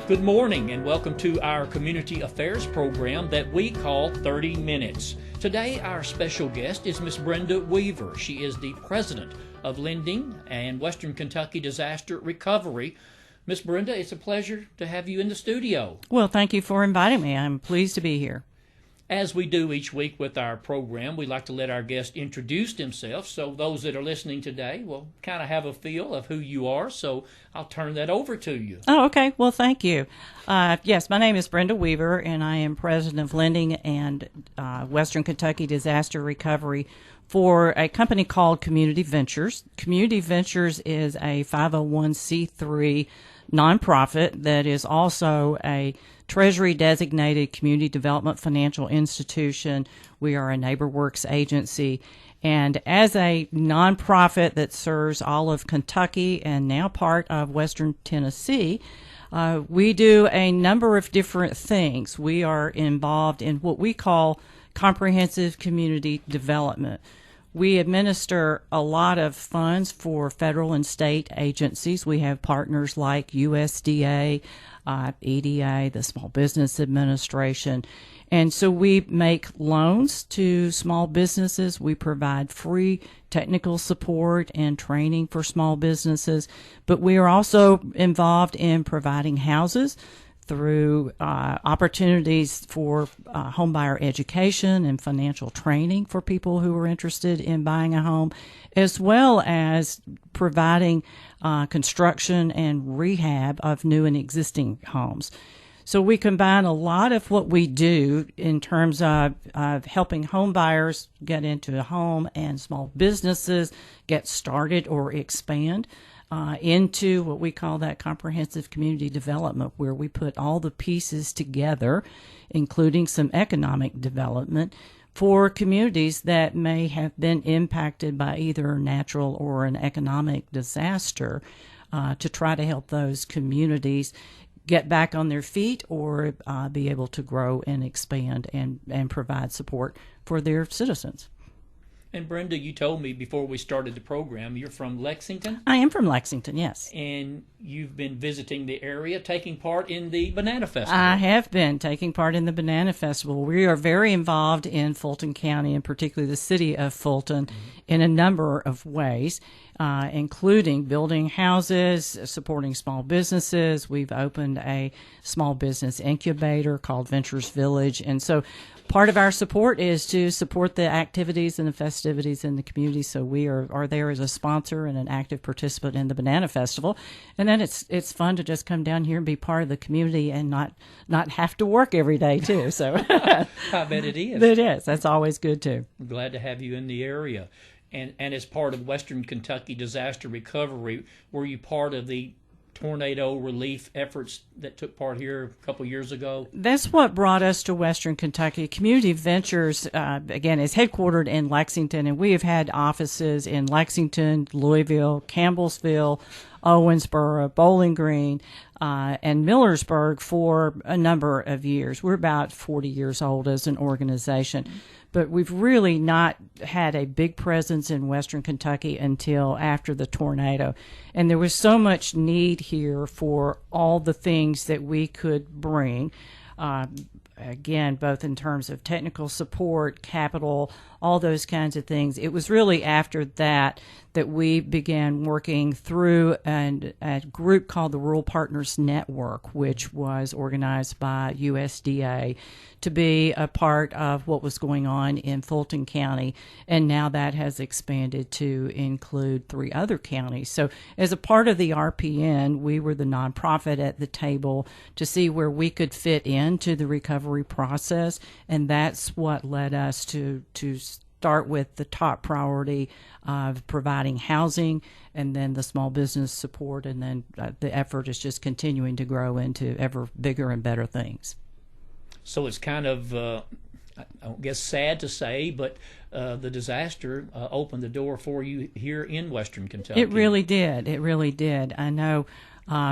Good morning and welcome to our community affairs program that we call 30 Minutes. Today our special guest is Miss Brenda Weaver. She is the president of Lending and Western Kentucky Disaster Recovery. Miss Brenda, it's a pleasure to have you in the studio. Well, thank you for inviting me. I'm pleased to be here. As we do each week with our program, we like to let our guest introduce themselves so those that are listening today will kind of have a feel of who you are. So I'll turn that over to you. Oh, okay. Well, thank you. Yes, my name is Brenda Weaver, and I am president of Lending and Western Kentucky Disaster Recovery for a company called Community Ventures. Community Ventures is a 501c3 nonprofit that is also a Treasury-designated community development financial institution. We are a NeighborWorks agency. And as a nonprofit that serves all of Kentucky and now part of Western Tennessee, we do a number of different things. We are involved in what we call comprehensive community development. We administer a lot of funds for federal and state agencies. We have partners like USDA, EDA, the Small Business Administration. And so we make loans to small businesses. We provide free technical support and training for small businesses. But we are also involved in providing houses through opportunities for homebuyer education and financial training for people who are interested in buying a home, as well as providing construction and rehab of new and existing homes. So we combine a lot of what we do in terms of helping home buyers get into a home and small businesses get started or expand into what we call that comprehensive community development, where we put all the pieces together, including some economic development for communities that may have been impacted by either natural or an economic disaster, to try to help those communities get back on their feet or be able to grow and expand and provide support for their citizens. And Brenda, you told me before we started the program, you're from Lexington? I am from Lexington, yes. And you've been visiting the area, taking part in the Banana Festival. I have been taking part in the Banana Festival. We are very involved in Fulton County, and particularly the city of Fulton, in a number of ways, including building houses, supporting small businesses. We've opened a small business incubator called Ventures Village. And so part of our support is to support the activities and the festivities in the community. So we are there as a sponsor and an active participant in the Banana Festival. And then it's fun to just come down here and be part of the community and not have to work every day too. So I bet it is. It is. That's always good too. I'm glad to have you in the area. And as part of Western Kentucky Disaster Recovery, were you part of the tornado relief efforts that took part here a couple years ago? That's what brought us to Western Kentucky. Community Ventures, again, is headquartered in Lexington, and we have had offices in Lexington, Louisville, Campbellsville, Owensboro, Bowling Green, and Millersburg for a number of years. We're about 40 years old as an organization. But we've really not had a big presence in Western Kentucky until after the tornado. And there was so much need here for all the things that we could bring, again, both in terms of technical support, capital, all those kinds of things. It was really after that we began working through a group called the Rural Partners Network, which was organized by USDA to be a part of what was going on in Fulton County. And now that has expanded to include 3 other counties. So as a part of the RPN, we were the nonprofit at the table to see where we could fit into the recovery process. And that's what led us to start with the top priority of providing housing and then the small business support. And then the effort is just continuing to grow into ever bigger and better things. So it's kind of, I guess, sad to say, but the disaster opened the door for you here in Western Kentucky. It really did. It really did. I know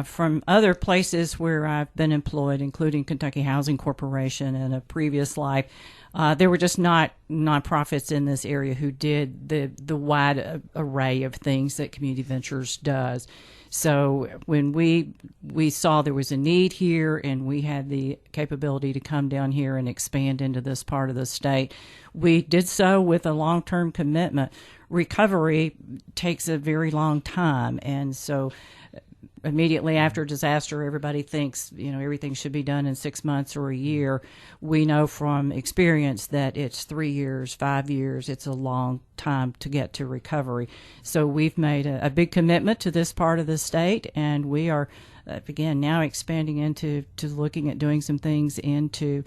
from other places where I've been employed, including Kentucky Housing Corporation in a previous life, There were just not nonprofits in this area who did the wide array of things that Community Ventures does. So when we saw there was a need here and we had the capability to come down here and expand into this part of the state, we did so with a long-term commitment. Recovery takes a very long time, and so immediately after disaster, everybody thinks, everything should be done in 6 months or a year. We know from experience that it's 3 years, 5 years. It's a long time to get to recovery. So we've made a big commitment to this part of the state, and we are, again, now expanding into looking at doing some things into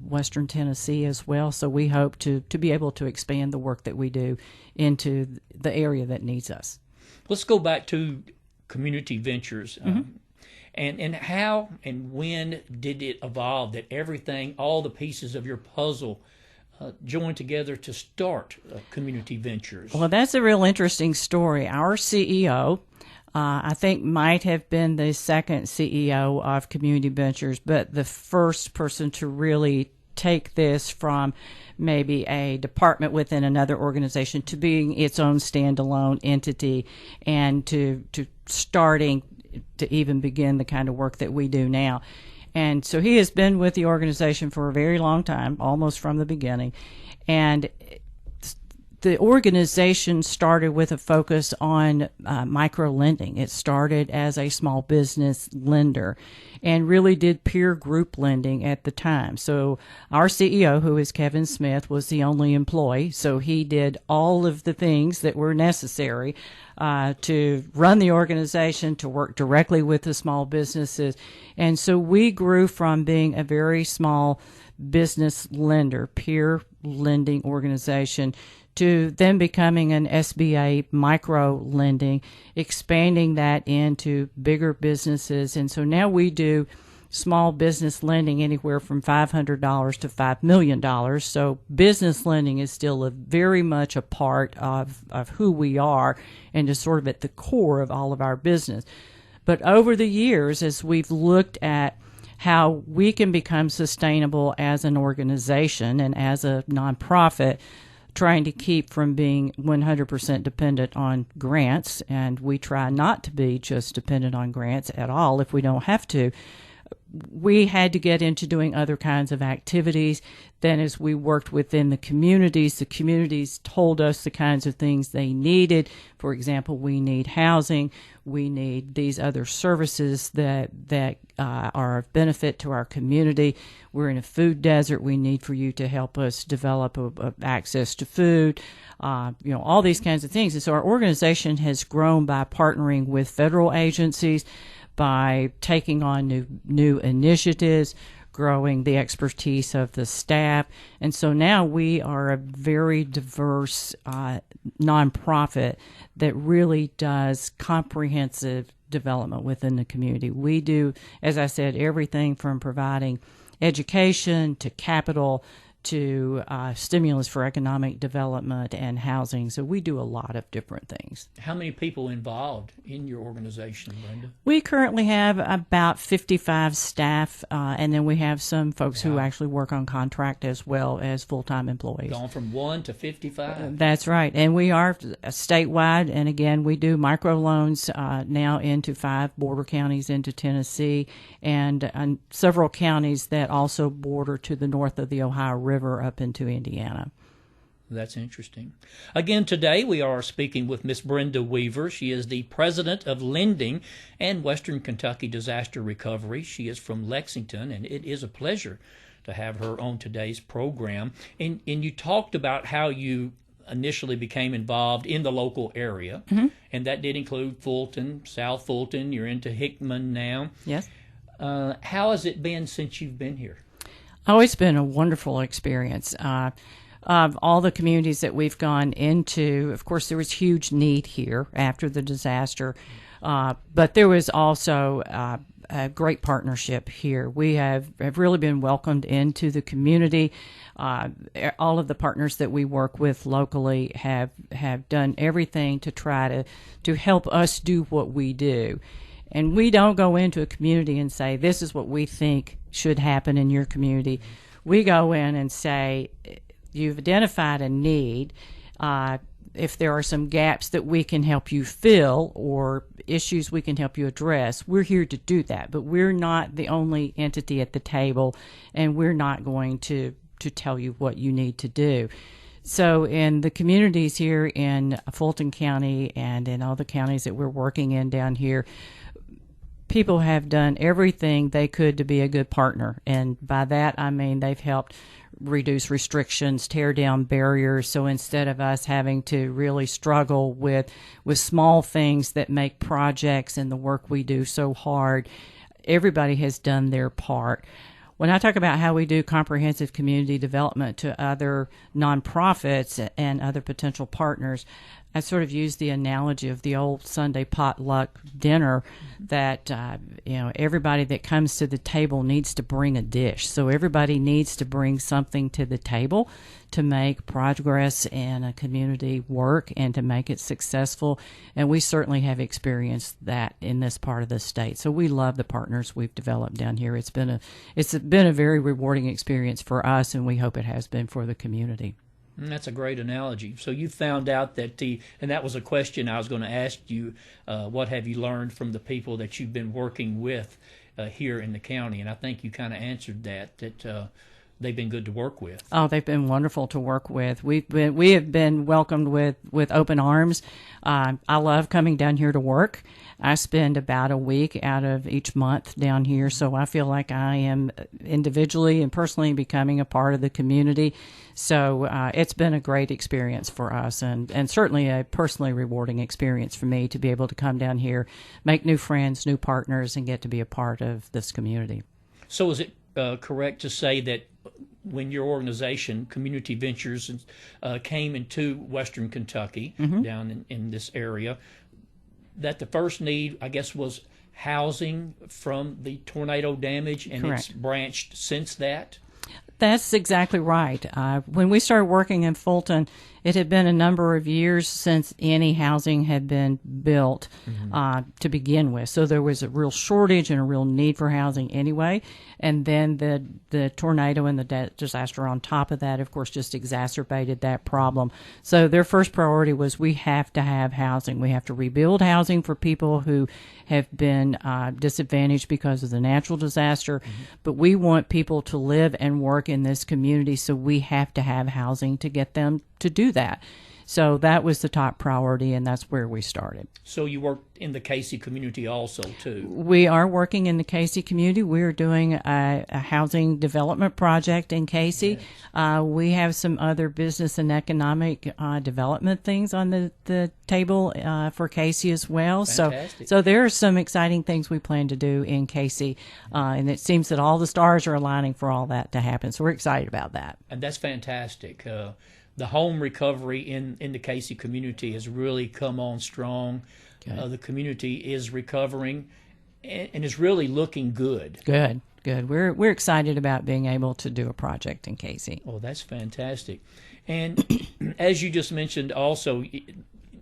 Western Tennessee as well. So we hope to be able to expand the work that we do into the area that needs us. Let's go back to Community Ventures. And how and when did it evolve that everything, all the pieces of your puzzle joined together to start Community Ventures? Well, that's a real interesting story. Our CEO, I think, might have been the second CEO of Community Ventures, but the first person to really take this from maybe a department within another organization to being its own standalone entity and to starting to even begin the kind of work that we do now. And so he has been with the organization for a very long time, almost from the beginning. And the organization started with a focus on micro lending. It started as a small business lender and really did peer group lending at the time. So our CEO, who is Kevin Smith, was the only employee. So he did all of the things that were necessary to run the organization, to work directly with the small businesses. And so we grew from being a very small business lender, peer lending organization, to then becoming an SBA micro lending, expanding that into bigger businesses. And so now we do small business lending anywhere from $500 to $5 million. So business lending is still very much a part of who we are and is sort of at the core of all of our business. But over the years, as we've looked at how we can become sustainable as an organization and as a nonprofit, trying to keep from being 100% dependent on grants, and we try not to be just dependent on grants at all if we don't have to. We had to get into doing other kinds of activities. Then as we worked within the communities told us the kinds of things they needed. For example, we need housing. We need these other services that are of benefit to our community. We're in a food desert. We need for you to help us develop access to food, all these kinds of things. And so our organization has grown by partnering with federal agencies, by taking on new initiatives, growing the expertise of the staff. And so now we are a very diverse nonprofit that really does comprehensive development within the community. We do, as I said, everything from providing education to capital to stimulus for economic development and housing. So we do a lot of different things. How many people involved in your organization, Brenda? We currently have about 55 staff, and then we have some folks who actually work on contract as well as full-time employees. Gone from 1 to 55? That's right. And we are statewide, and again, we do microloans now into 5 border counties into Tennessee and several counties that also border to the north of the Ohio River up into Indiana. That's interesting. Again, today we are speaking with Miss Brenda Weaver. She is the president of Lending and Western Kentucky Disaster Recovery. She is from Lexington, and it is a pleasure to have her on today's program. And you talked about how you initially became involved in the local area, and that did include Fulton, South Fulton. You're into Hickman now. Yes. How has it been since you've been here? Oh, it's been a wonderful experience. Of all the communities that we've gone into, of course, there was huge need here after the disaster, but there was also a great partnership here. We have really been welcomed into the community. All of the partners that we work with locally have done everything to try to help us do what we do. And we don't go into a community and say, this is what we think should happen in your community. We go in and say, you've identified a need. If there are some gaps that we can help you fill or issues we can help you address, we're here to do that. But we're not the only entity at the table, and we're not going to tell you what you need to do. So in the communities here in Fulton County and in all the counties that we're working in down here, people have done everything they could to be a good partner. And by that, I mean they've helped reduce restrictions, tear down barriers. So instead of us having to really struggle with small things that make projects and the work we do so hard, everybody has done their part. When I talk about how we do comprehensive community development to other nonprofits and other potential partners, I sort of use the analogy of the old Sunday potluck dinner that, everybody that comes to the table needs to bring a dish. So everybody needs to bring something to the table to make progress in a community work and to make it successful. And we certainly have experienced that in this part of the state. So we love the partners we've developed down here. It's been a very rewarding experience for us, and we hope it has been for the community. That's a great analogy. So you found out that and that was a question I was going to ask you, what have you learned from the people that you've been working with here in the county? And I think you kind of answered that they've been good to work with. Oh, they've been wonderful to work with. We have been welcomed with open arms. I love coming down here to work. I spend about a week out of each month down here, so I feel like I am individually and personally becoming a part of the community. So it's been a great experience for us, and certainly a personally rewarding experience for me to be able to come down here, make new friends, new partners, and get to be a part of this community. So is it correct to say that when your organization, Community Ventures, came into Western Kentucky, down in this area, that the first need, I guess, was housing from the tornado damage, and Correct. It's branched since that? That's exactly right. When we started working in Fulton, it had been a number of years since any housing had been built to begin with. So there was a real shortage and a real need for housing anyway. And then the tornado and the disaster on top of that, of course, just exacerbated that problem. So their first priority was we have to have housing. We have to rebuild housing for people who have been disadvantaged because of the natural disaster. But we want people to live and work in this community, so we have to have housing to get them to do that. So that was the top priority, and that's where we started. So you worked in the Casey community also, too? We are working in the Casey community. We are doing a housing development project in Casey. Yes. We have some other business and economic development things on the table for Casey as well. Fantastic. So there are some exciting things we plan to do in Casey, and it seems that all the stars are aligning for all that to happen. So we're excited about that. And that's fantastic. The home recovery in the Casey community has really come on strong. The community is recovering and is really looking good. Good. We're excited about being able to do a project in Casey. Oh, that's fantastic. And as you just mentioned also,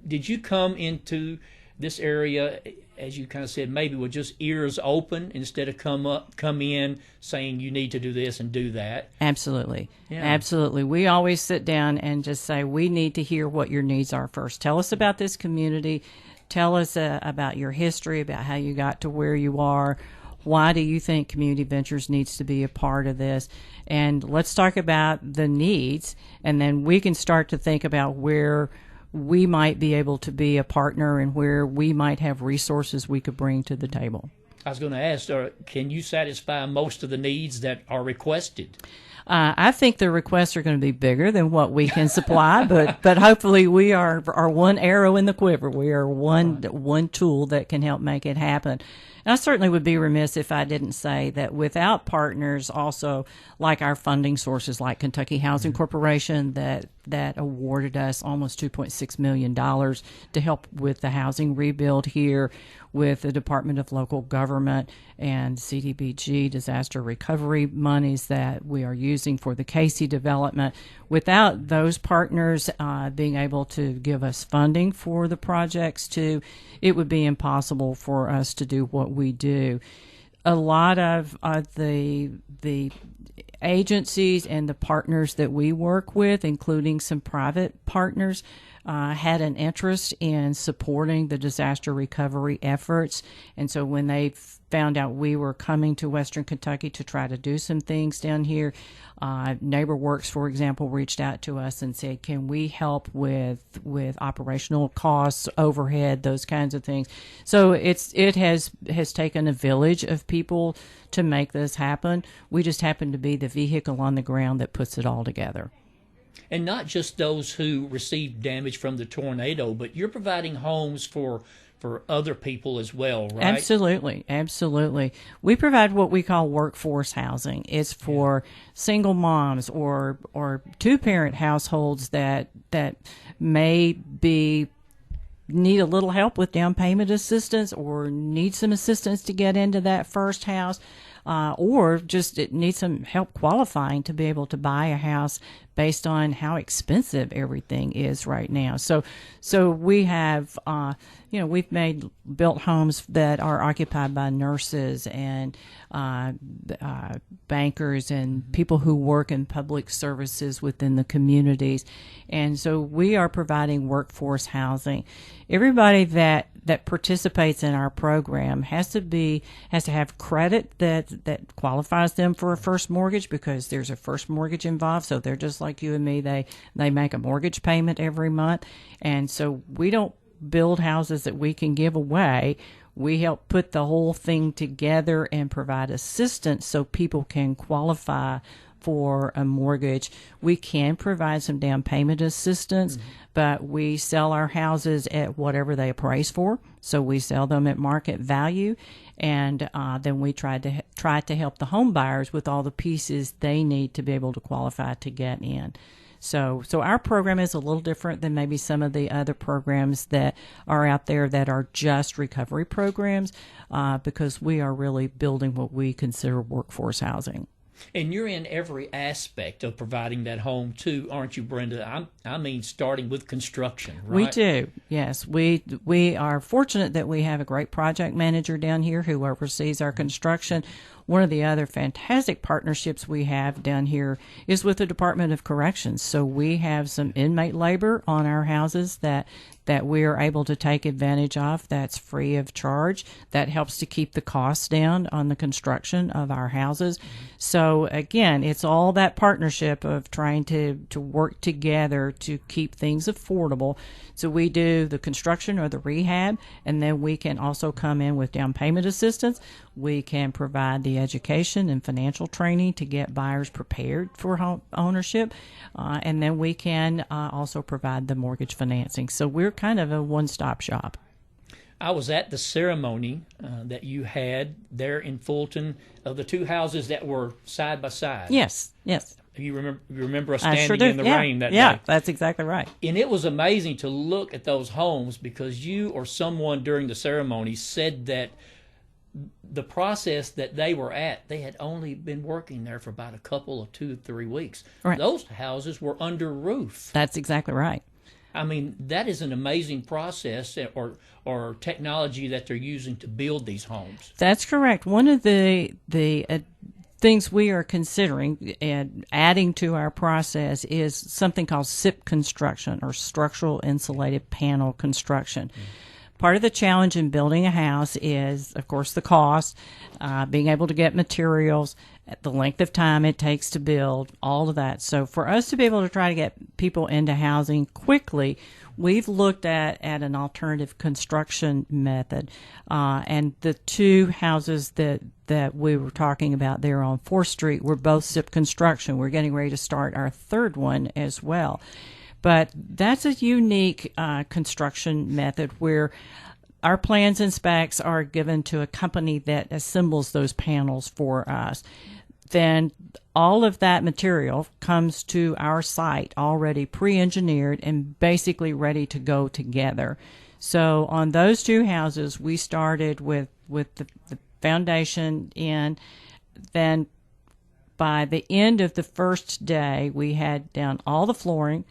did you come into this area, as you kind of said, maybe with just ears open instead of come in saying you need to do this and do that? Absolutely. Yeah. Absolutely. We always sit down and just say, we need to hear what your needs are first. Tell us about this community. Tell us about your history, about how you got to where you are. Why do you think Community Ventures needs to be a part of this? And let's talk about the needs, and then we can start to think about where we might be able to be a partner and where we might have resources we could bring to the table. I was going to ask, can you satisfy most of the needs that are requested? I think the requests are going to be bigger than what we can supply, but hopefully we are one arrow in the quiver. We are one tool that can help make it happen. And I certainly would be remiss if I didn't say that without partners also like our funding sources like Kentucky Housing Corporation that awarded us almost $2.6 million to help with the housing rebuild here, with the Department of Local Government and CDBG disaster recovery monies that we are using for the Casey development. Without those partners being able to give us funding for the projects too, it would be impossible for us to do what we do. a lot of the agencies and the partners that we work with, including some private partners, had an interest in supporting the disaster recovery efforts. And so when they found out we were coming to Western Kentucky to try to do some things down here, NeighborWorks, for example, reached out to us and said, can we help with operational costs, overhead, those kinds of things. So it has taken a village of people to make this happen. We just happen to be the vehicle on the ground that puts it all together. And not just those who received damage from the tornado, but you're providing homes for other people as well, right? Absolutely, absolutely. We provide what we call workforce housing. It's for single moms or two-parent households that may need a little help with down payment assistance or need some assistance to get into that first house, or just need some help qualifying to be able to buy a house based on how expensive everything is right now. So we have, we've built homes that are occupied by nurses and bankers and people who work in public services within the communities. And so we are providing workforce housing. Everybody that participates in our program has to have credit that qualifies them for a first mortgage, because there's a first mortgage involved. So they're just like you and me. They make a mortgage payment every month. And so we don't build houses that we can give away. We help put the whole thing together and provide assistance so people can qualify for a mortgage. We can provide some down payment assistance, but we sell our houses at whatever they appraise for. So we sell them at market value, and then we try to help the home buyers with all the pieces they need to be able to qualify to get in. So our program is a little different than maybe some of the other programs that are out there that are just recovery programs, because we are really building what we consider workforce housing. And you're in every aspect of providing that home too, aren't you, Brenda? I mean, starting with construction, right? We do, yes. We are fortunate that we have a great project manager down here who oversees our construction. One of the other fantastic partnerships we have down here is with the Department of Corrections. So we have some inmate labor on our houses that we are able to take advantage of. That's free of charge. That helps to keep the costs down on the construction of our houses. So again, it's all that partnership of trying to work together to keep things affordable. So we do the construction or the rehab, and then we can also come in with down payment assistance. We can provide the education and financial training to get buyers prepared for home ownership, and then we can also provide the mortgage financing. So we're kind of a one-stop shop. I was at the ceremony that you had there in Fulton of the two houses that were side by side. Yes. You remember us standing sure do. in the rain that day. Yeah, that's exactly right. And it was amazing to look at those homes, because you or someone during the ceremony said that the process that they were at, they had only been working there for about a couple of 2 or 3 weeks. Right. Those houses were under roof. That's exactly right. I mean, that is an amazing process or technology that they're using to build these homes. That's correct. One of the things we are considering and adding to our process is something called SIP construction, or structural insulated panel construction. Part of the challenge in building a house is, of course, the cost, being able to get materials, the length of time it takes to build, all of that. So for us to be able to try to get people into housing quickly, we've looked at an alternative construction method. And the two houses that we were talking about there on 4th Street were both SIP construction. We're getting ready to start our third one as well. But that's a unique construction method where our plans and specs are given to a company that assembles those panels for us. Then all of that material comes to our site already pre-engineered and basically ready to go together. So on those two houses, we started with the foundation in. Then by the end of the first day, we had down all the flooring,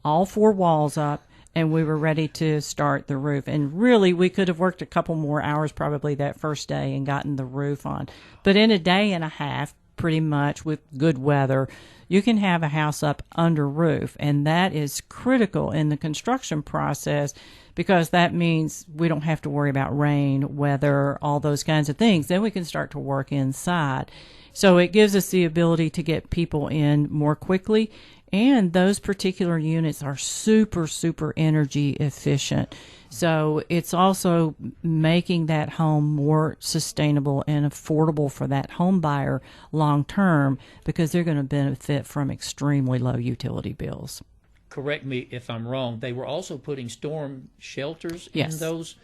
all 4 walls up, and we were ready to start the roof. And really, we could have worked a couple more hours probably that first day and gotten the roof on. But in a day and a half, pretty much with good weather, you can have a house up under roof. And that is critical in the construction process because that means we don't have to worry about rain, weather, all those kinds of things. Then we can start to work inside. So it gives us the ability to get people in more quickly. And those particular units are super, super energy efficient. So it's also making that home more sustainable and affordable for that home buyer long term because they're going to benefit from extremely low utility bills. Correct me if I'm wrong. They were also putting storm shelters Yes. in those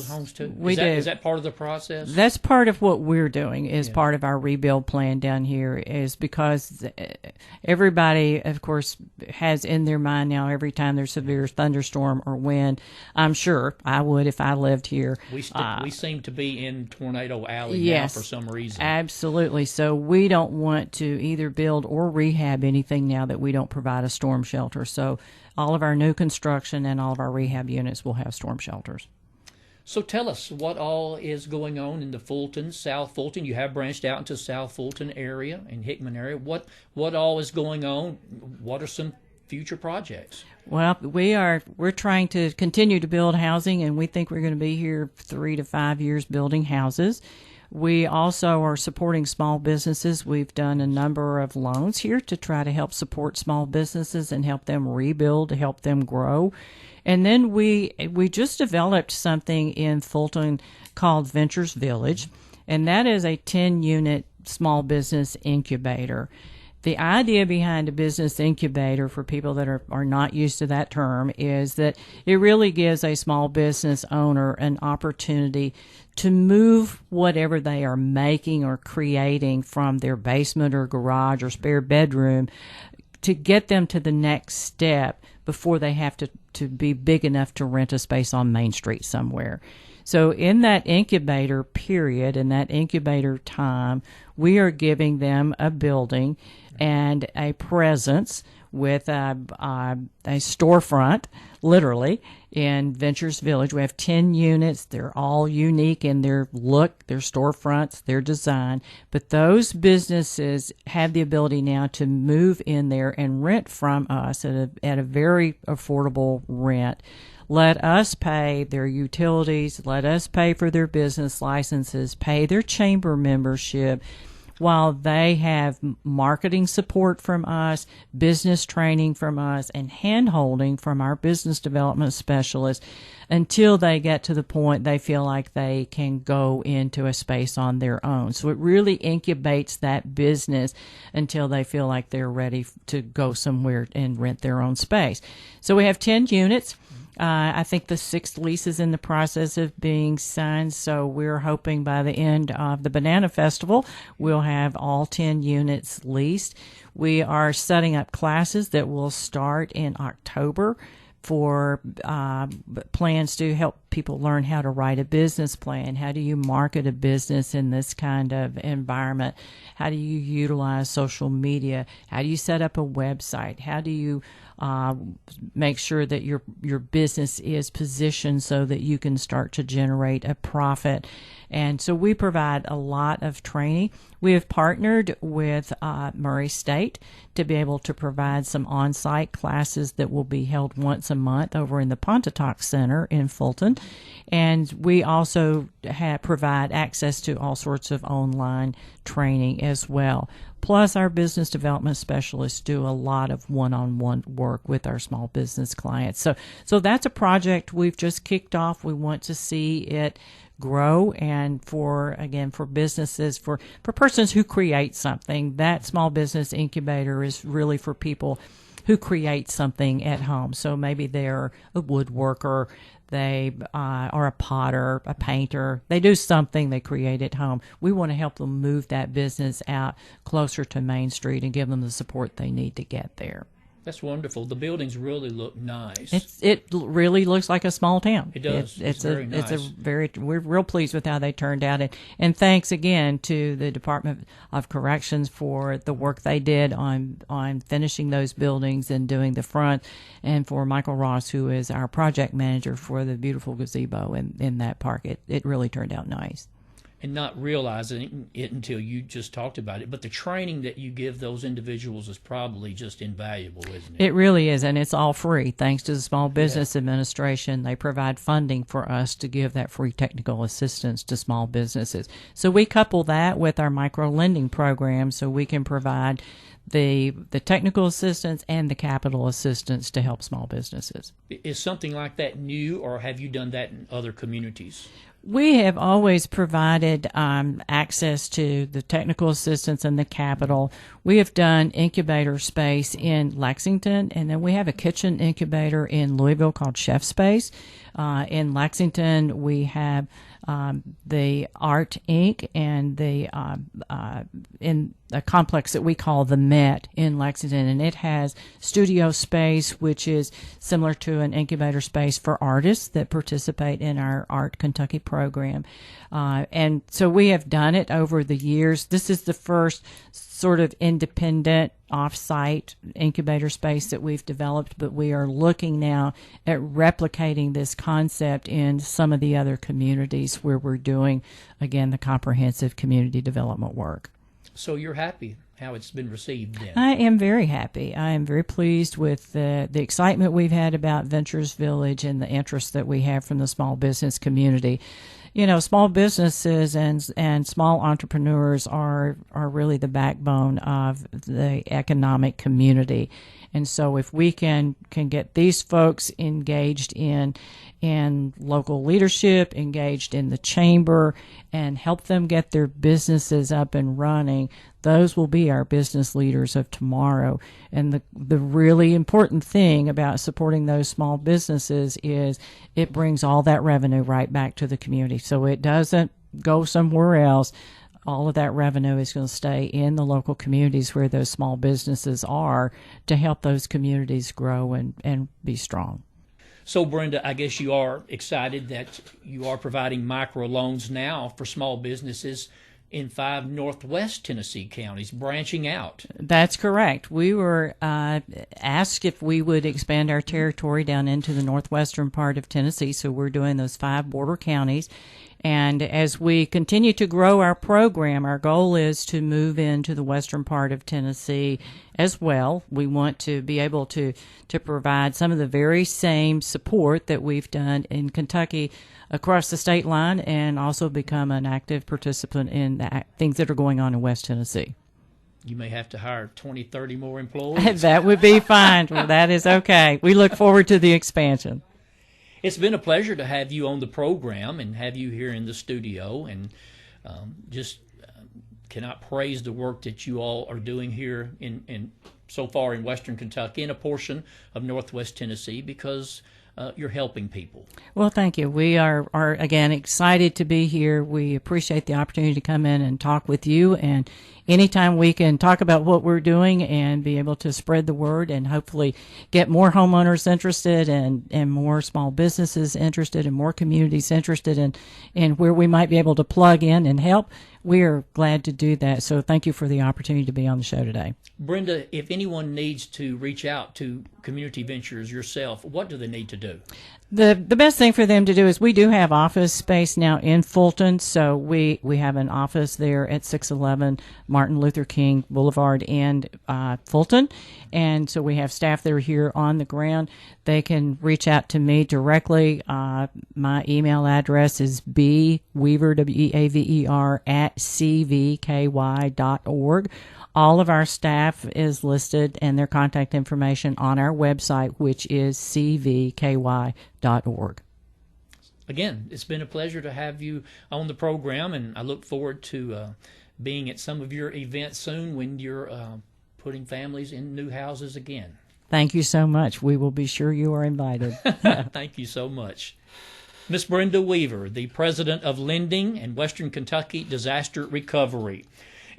homes too? Is that part of the process? That's part of what we're doing is part of our rebuild plan down here is because everybody, of course, has in their mind now every time there's severe thunderstorm or wind, I'm sure I would if I lived here. We seem to be in Tornado Alley yes, now for some reason. Absolutely. So we don't want to either build or rehab anything now that we don't provide a storm shelter. So all of our new construction and all of our rehab units will have storm shelters. So tell us what all is going on in the Fulton, South Fulton. You have branched out into South Fulton area and Hickman area. What all is going on? What are some future projects? Well, we're trying to continue to build housing, and we think we're going to be here 3 to 5 years building houses. We also are supporting small businesses. We've done a number of loans here to try to help support small businesses and help them rebuild, to help them grow. And then we just developed something in Fulton called Ventures Village, and that is a 10-unit small business incubator. The idea behind a business incubator for people that are not used to that term is that it really gives a small business owner an opportunity to move whatever they are making or creating from their basement or garage or spare bedroom to get them to the next step before they have to be big enough to rent a space on Main Street somewhere. So in that incubator period, in that incubator time, we are giving them a building and a presence with a storefront, literally, in Ventures Village. We have 10 units. They're all unique in their look, their storefronts, their design. But those businesses have the ability now to move in there and rent from us at a very affordable rent. Let us pay their utilities, let us pay for their business licenses, pay their chamber membership, while they have marketing support from us, business training from us, and hand-holding from our business development specialists until they get to the point they feel like they can go into a space on their own. So it really incubates that business until they feel like they're ready to go somewhere and rent their own space. So we have 10 units. I think the 6th lease is in the process of being signed, so we're hoping by the end of the Banana Festival, we'll have all 10 units leased. We are setting up classes that will start in October for plans to help people learn how to write a business plan. How do you market a business in this kind of environment? How do you utilize social media? How do you set up a website? How do you make sure that your business is positioned so that you can start to generate a profit? And so we provide a lot of training. We have partnered with Murray State to be able to provide some on-site classes that will be held once a month over in the Pontotoc Center in Fulton. And we also provide access to all sorts of online training as well. Plus, our business development specialists do a lot of one-on-one work with our small business clients. So that's a project we've just kicked off. We want to see it grow, and for businesses, for persons who create something, that small business incubator is really for people who create something at home. So maybe they're a woodworker, they are a potter, a painter. They do something they create at home. We want to help them move that business out closer to Main Street and give them the support they need to get there. That's wonderful. The buildings really look nice. It really looks like a small town. It does. It's very nice. We're real pleased with how they turned out. And thanks again to the Department of Corrections for the work they did on finishing those buildings and doing the front, and for Michael Ross, who is our project manager for the beautiful gazebo in that park. It really turned out nice. And not realizing it until you just talked about it. But the training that you give those individuals is probably just invaluable, isn't it? It really is, and it's all free. Thanks to the Small Business Administration, they provide funding for us to give that free technical assistance to small businesses. So we couple that with our micro-lending program so we can provide the technical assistance and the capital assistance to help small businesses. Is something like that new, or have you done that in other communities? We have always provided access to the technical assistance and the capital. We have done incubator space in Lexington, and then we have a kitchen incubator in Louisville called Chef Space. In Lexington, we have the Art Inc. and the in a complex that we call the Met in Lexington, and it has studio space, which is similar to an incubator space for artists that participate in our Art Kentucky program. And so we have done it over the years. This is the first sort of independent off-site incubator space that we've developed, but we are looking now at replicating this concept in some of the other communities where we're doing, again, the comprehensive community development work. So you're happy how it's been received then? I am very happy. I am very pleased with the excitement we've had about Ventures Village and the interest that we have from the small business community. You know, small businesses and small entrepreneurs are really the backbone of the economic community. And so if we can get these folks engaged in local leadership, engaged in the chamber, and help them get their businesses up and running, those will be our business leaders of tomorrow. And the really important thing about supporting those small businesses is it brings all that revenue right back to the community. So it doesn't go somewhere else. All of that revenue is going to stay in the local communities where those small businesses are to help those communities grow and be strong. So, Brenda, I guess you are excited that you are providing microloans now for small businesses in 5 Northwest Tennessee counties, branching out. That's correct. We were asked if we would expand our territory down into the northwestern part of Tennessee, so we're doing those 5 border counties. And as we continue to grow our program, our goal is to move into the western part of Tennessee as well. We want to be able to provide some of the very same support that we've done in Kentucky across the state line, and also become an active participant in the things that are going on in West Tennessee. You may have to hire 20, 30 more employees. That would be fine. Well, that is okay. We look forward to the expansion. It's been a pleasure to have you on the program and have you here in the studio, and just cannot praise the work that you all are doing here in so far in Western Kentucky and a portion of Northwest Tennessee, because you're helping people. Well, thank you. We are again excited to be here. We appreciate the opportunity to come in and talk with you, and anytime we can talk about what we're doing and be able to spread the word and hopefully get more homeowners interested and more small businesses interested and more communities interested in where we might be able to plug in and help, we are glad to do that. So thank you for the opportunity to be on the show today. Brenda, if anyone needs to reach out to Community Ventures yourself, what do they need to do? The best thing for them to do is we do have office space now in Fulton, so we have an office there at 611 Martin Luther King Boulevard in Fulton, and so we have staff that are here on the ground. They can reach out to me directly. My email address is bweaver, W-E-A-V-E-R, @cvky.org. All of our staff is listed and their contact information on our website, which is cvky.org. Again, it's been a pleasure to have you on the program, and I look forward to being at some of your events soon when you're putting families in new houses again. Thank you so much. We will be sure you are invited. Thank you so much. Miss Brenda Weaver, the president of Lending and Western Kentucky Disaster Recovery.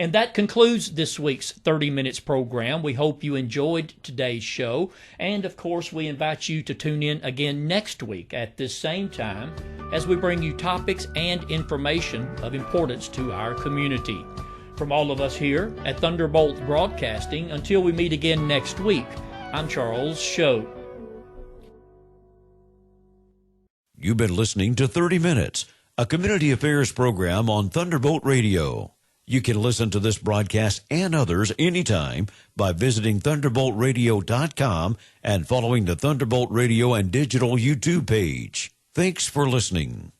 And that concludes this week's 30 Minutes program. We hope you enjoyed today's show. And, of course, we invite you to tune in again next week at this same time as we bring you topics and information of importance to our community. From all of us here at Thunderbolt Broadcasting, until we meet again next week, I'm Charles Choate. You've been listening to 30 Minutes, a community affairs program on Thunderbolt Radio. You can listen to this broadcast and others anytime by visiting thunderboltradio.com and following the Thunderbolt Radio and Digital YouTube page. Thanks for listening.